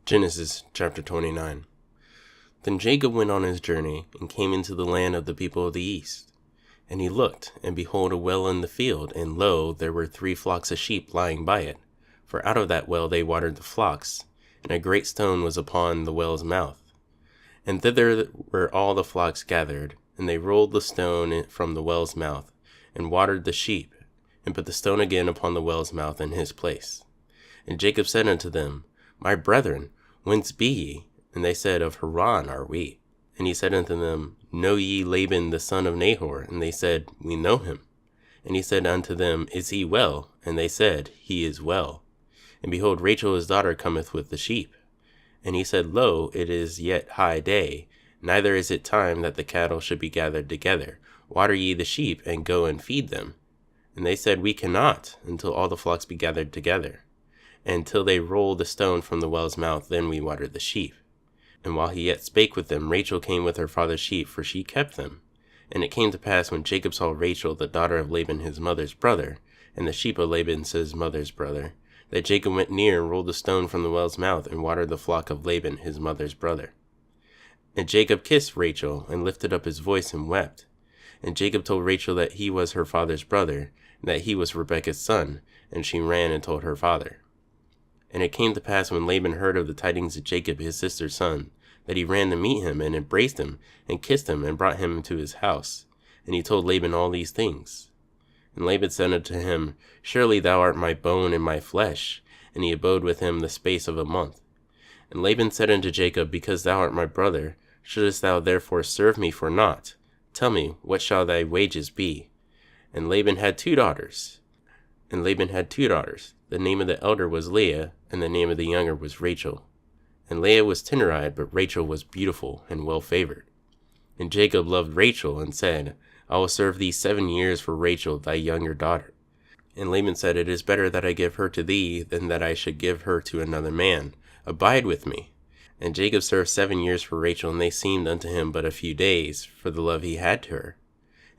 Genesis chapter 29. Then Jacob went on his journey, and came into the land of the people of the east. And he looked, and behold a well in the field, and lo, there were 3 flocks of sheep lying by it. For out of that well they watered the flocks, and a great stone was upon the well's mouth. And thither were all the flocks gathered, and they rolled the stone from the well's mouth, and watered the sheep, and put the stone again upon the well's mouth in his place. And Jacob said unto them, My brethren, whence be ye? And they said, Of Haran are we. And he said unto them, Know ye Laban the son of Nahor? And they said, We know him. And he said unto them, Is he well? And they said, He is well. And behold, Rachel his daughter cometh with the sheep. And he said, Lo, it is yet high day, neither is it time that the cattle should be gathered together. Water ye the sheep, and go and feed them. And they said, We cannot, until all the flocks be gathered together. And till they roll the stone from the well's mouth, then we water the sheep. And while he yet spake with them, Rachel came with her father's sheep, for she kept them. And it came to pass, when Jacob saw Rachel, the daughter of Laban his mother's brother, and the sheep of Laban his mother's brother, that Jacob went near and rolled the stone from the well's mouth, and watered the flock of Laban his mother's brother. And Jacob kissed Rachel, and lifted up his voice, and wept. And Jacob told Rachel that he was her father's brother, and that he was Rebekah's son, and she ran and told her father. And it came to pass, when Laban heard of the tidings of Jacob his sister's son, that he ran to meet him, and embraced him, and kissed him, and brought him into his house. And he told Laban all these things. And Laban said unto him, Surely thou art my bone and my flesh. And he abode with him the space of a month. And Laban said unto Jacob, Because thou art my brother, shouldest thou therefore serve me for naught? Tell me, what shall thy wages be? And Laban had two daughters. The name of the elder was Leah, and the name of the younger was Rachel. And Leah was tender-eyed, but Rachel was beautiful and well-favored. And Jacob loved Rachel, and said, I will serve thee 7 years for Rachel thy younger daughter. And Laban said, It is better that I give her to thee, than that I should give her to another man. Abide with me. And Jacob served 7 years for Rachel, and they seemed unto him but a few days, for the love he had to her.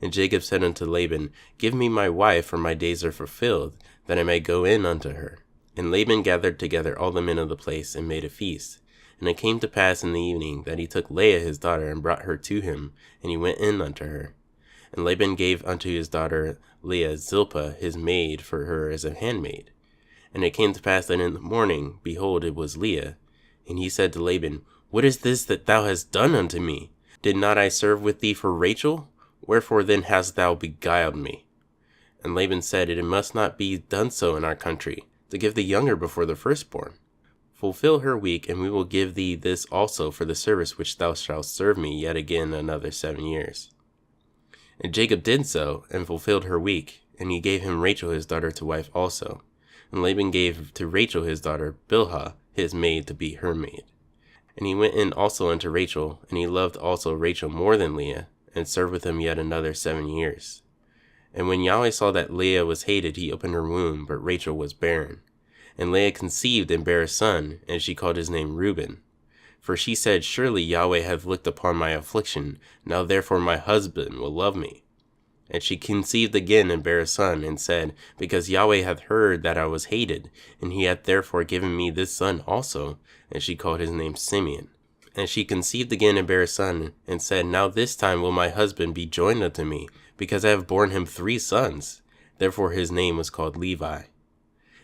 And Jacob said unto Laban, Give me my wife, for my days are fulfilled, that I may go in unto her. And Laban gathered together all the men of the place, and made a feast. And it came to pass in the evening, that he took Leah his daughter, and brought her to him, and he went in unto her. And Laban gave unto his daughter Leah Zilpah his maid for her as a handmaid. And it came to pass that in the morning, behold, it was Leah. And he said to Laban, What is this that thou hast done unto me? Did not I serve with thee for Rachel? Wherefore then hast thou beguiled me? And Laban said, It must not be done so in our country, to give the younger before the firstborn. Fulfill her week, and we will give thee this also for the service which thou shalt serve me yet again another 7 years. And Jacob did so, and fulfilled her week, and he gave him Rachel his daughter to wife also. And Laban gave to Rachel his daughter Bilhah his maid to be her maid. And he went in also unto Rachel, and he loved also Rachel more than Leah, and served with him yet another 7 years. And when Yahweh saw that Leah was hated, he opened her womb, but Rachel was barren. And Leah conceived and bare a son, and she called his name Reuben. For she said, Surely Yahweh hath looked upon my affliction, now therefore my husband will love me. And she conceived again and bare a son, and said, Because Yahweh hath heard that I was hated, and he hath therefore given me this son also. And she called his name Simeon. And she conceived again and bare a son, and said, Now this time will my husband be joined unto me, because I have borne him 3 sons. Therefore his name was called Levi.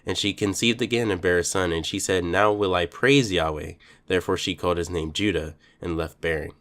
And she conceived again and bare a son, and she said, Now will I praise Yahweh. Therefore she called his name Judah, and left bearing.